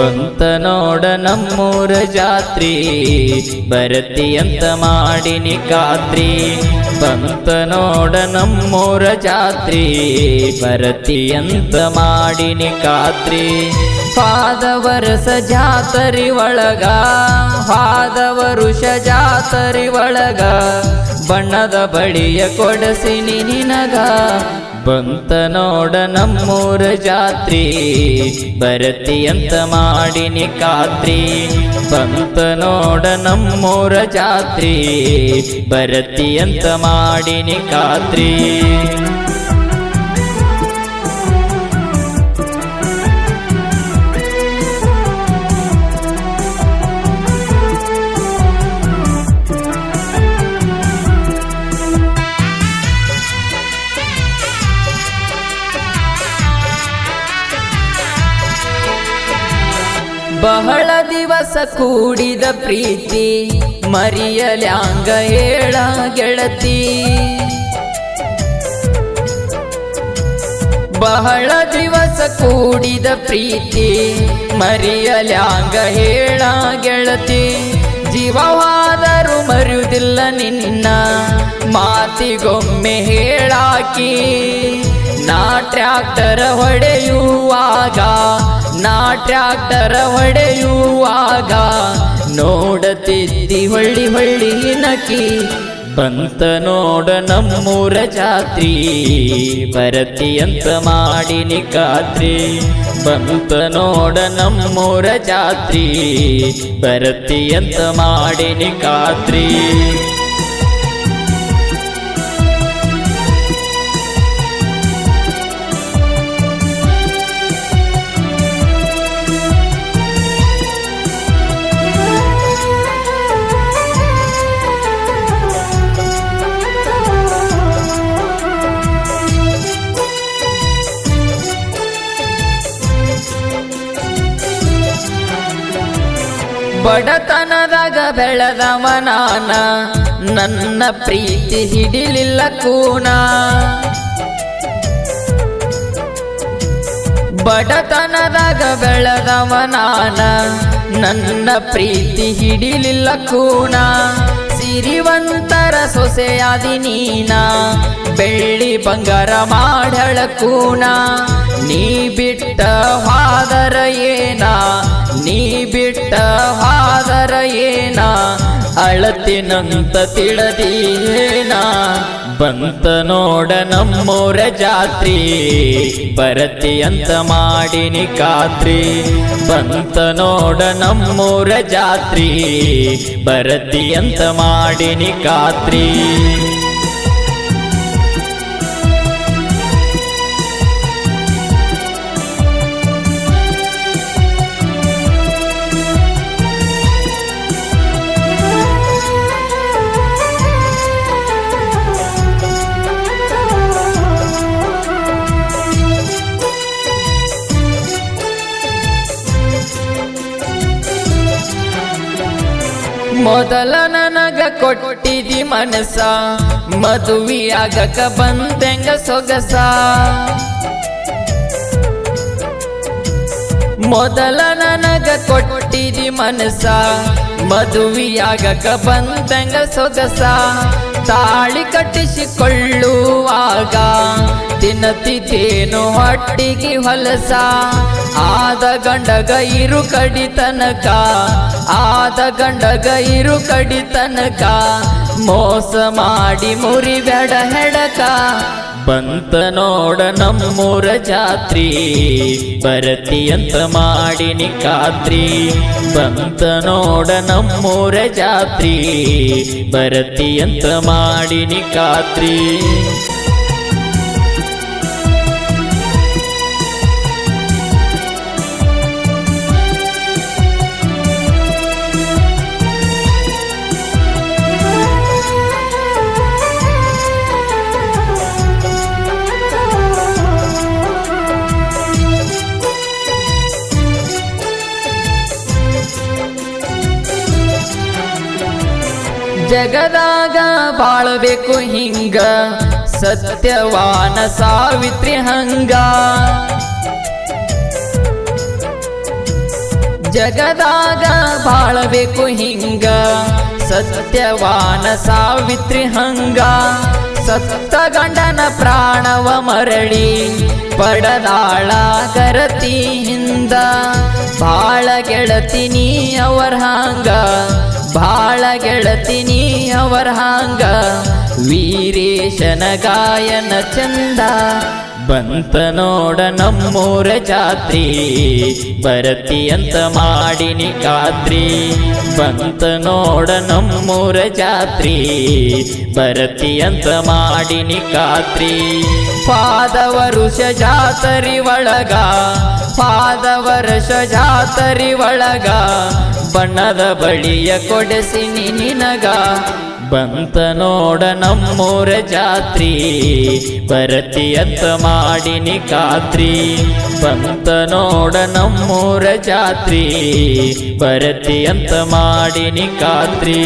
ಬಂತ ನೋಡ ನಮ್ಮೂರ ಜಾತ್ರಿ ಬರತಿಯಂತ ಮಾಡಿನಿ ಖಾತ್ರಿ ಬಂತ ನೋಡ ನಮ್ಮೂರ ಜಾತ್ರಿ ಬರತಿಯಂತ ಮಾಡಿನಿ ಖಾತ್ರಿ ಪಾದ ವರಸ ಜಾತರಿ ಒಳಗ ಪಾದ ವರುಷ ಜಾತರಿ ಒಳಗ ಬಣ್ಣದ ಬಳಿಯ ಕೊಡಸಿನಿ ನಿನಗ ಬಂತ ನೋಡ ನಮ್ಮೂರ ಜಾತ್ರಿ ಬರತಿಯಂತ ಮಾಡಿನಿ ಖಾತ್ರಿ ಬಂತ ನೋಡ ನಮ್ಮೂರ ಜಾತ್ರಿ ಬರತಿಯಂತ ಮಾಡಿನಿ ಖಾತ್ರಿ ಬಹಳ ದಿವಸ ಕೂಡಿದ ಪ್ರೀತಿ ಮರಿಯಲ್ಯಾಂಗ ಹೇಳ ಗೆಳತಿ ಬಹಳ ದಿವಸ ಕೂಡಿದ ಪ್ರೀತಿ ಮರಿಯಲ್ಯಾಂಗ ಹೇಳ ಗೆಳತಿ ಜೀವವಾದರೂ ಮರೆಯುವುದಿಲ್ಲ ನಿನ್ನ ಮಾತಿಗೊಮ್ಮೆ ಹೇಳಾಕಿ ನಾ ಟ್ರ್ಯಾಕ್ಟರ್ ಹೊಡೆಯುವಾಗ ನಾ ಟ್ರ್ಯಾಕ್ಟರ್ ಹೊಡೆಯುವಾಗ ನೋಡತಿದ್ದಿ ಹೊಳ್ಳಿ ಹೊಳ್ಳಿ ನಕಿ ಬಂತ ನೋಡ ನಮ್ಮೂರ ಜಾತ್ರಿ ಬರತಿಯಂತ ಮಾಡಿನಿ ಖಾತ್ರಿ ಬಂತ ನೋಡ ನಮ್ಮೂರ ಜಾತ್ರಿ ಬರತಿಯಂತ ಮಾಡಿನಿ ಖಾತ್ರಿ ಬಡತನದಾಗ ಬೆಳೆದವ ನಾನ ನನ್ನ ಪ್ರೀತಿ ಹಿಡಿಲಿಲ್ಲ ಕೂನ ಬಡತನದಾಗ ಬೆಳೆದವ ನಾನ ನನ್ನ ಪ್ರೀತಿ ಹಿಡಿಲಿಲ್ಲ ಕೂನ ಸಿರಿವಂತರ ಸೊಸೆಯಾದಿ ನೀನ ಬೆಳ್ಳಿ ಬಂಗಾರ ಮಾಡಳ ಕೂನ ನೀ ಬಿಟ್ಟ ಹಾದರ ಏನ ನೀ ಬಿಟ್ಟ ಹಾದರ ಏನ ಅಳತಿನಂತ ತಿಳಿದೀನ ಬಂತ ನೋಡ ನಮ್ಮೂರ ಜಾತ್ರಿ ಬರತಿಯಂತ ಮಾಡಿನಿ ಖಾತ್ರಿ ಬಂತ ನೋಡ ನಮ್ಮೂರ ಜಾತ್ರಿ ಬರತಿಯಂತ ಮಾಡಿನಿ ಖಾತ್ರಿ ಮೊದಲ ನನಗ ಕೊಟ್ಟಿದಿ ಮನಸ ಮದುವೆಯಾಗಕ ಬಂತೆಂಗ ಸೊಗಸ ಮೊದಲ ನನಗ ಕೊಟ್ಟಿದಿ ಮನಸ ಮದುವೆಯಾಗಕ ಬಂತೆಂಗ ಸೊಗಸ ತಾಳಿ ಕಟ್ಟಿಸಿಕೊಳ್ಳುವಾಗ ತಿನ್ನತಿದ್ದೇನು ಹೊಟ್ಟಿಗೆ ಹೊಲಸ ಆದ ಗಂಡಗ ಇರು ಕಡಿತನಕ ಆದ ಗಂಡಗ ಇರು ಕಡಿತನಕ ಮೋಸ ಮಾಡಿ ಮುರಿಬೇಡ ಹೆಡಕ ಬಂತ ನೋಡ ನಮ್ಮೂರ ಜಾತ್ರಿ ಬರತಿಯಂತ ಮಾಡಿನಿ ಖಾತ್ರಿ ಬಂತ ನೋಡ ನಮ್ಮೂರ ಜಾತ್ರಿ ಬರತಿಯಂತ ಮಾಡಿನಿ ಖಾತ್ರಿ ಜಗದಾಗ ಬಾಳಬೇಕು ಹಿಂಗ ಸತ್ಯವಾನ ಸಾವಿತ್ರಿ ಹಂಗ ಜಗದಾಗ ಬಾಳಬೇಕು ಹಿಂಗ ಸತ್ಯವಾನ ಸಾವಿತ್ರಿ ಹಂಗ ಸತ್ತ ಗಂಡನ ಪ್ರಾಣವ ಮರಳಿ ಪಡದಾಳ ಕರತಿ ಹಿಂದ ಬಾಳ ಗೆಳತಿನಿ ಅವರ ಹಾಂಗ ಬಾಳ ಗೆಳತಿನಿ ಅವರ ಹಾಂಗ ವೀರೇಶನ ಗಾಯನ ಚಂದ ಬಂತ ನೋಡ ನಮ್ಮೂರ ಜಾತ್ರಿ ಬರತಿ ಅಂತ ಮಾಡಿನಿ ಖಾತ್ರಿ ಬಂತ ನೋಡ ನಮ್ಮೂರ ಜಾತ್ರಿ ಬರತಿ ಅಂತ ಮಾಡಿನಿ ಖಾತ್ರಿ ಪಾದ ವರುಷ ಜಾತರಿ ಒಳಗ ಪಾದ ವರ್ಷ ಜಾತರಿ ಒಳಗ ಬಣ್ಣದ ಬಳಿಯ ಕೊಡಿಸಿನಿ ನಿನಗ ಬಂತ ನೋಡ ನಮ್ಮೂರ ಜಾತ್ರಿ ಬರತಿ ಅಂತ ಮಾಡಿನಿ ಖಾತ್ರಿ ಬಂತ ನೋಡ ನಮ್ಮೂರ ಜಾತ್ರಿ ಬರತಿ ಅಂತ ಮಾಡಿನಿ ಖಾತ್ರಿ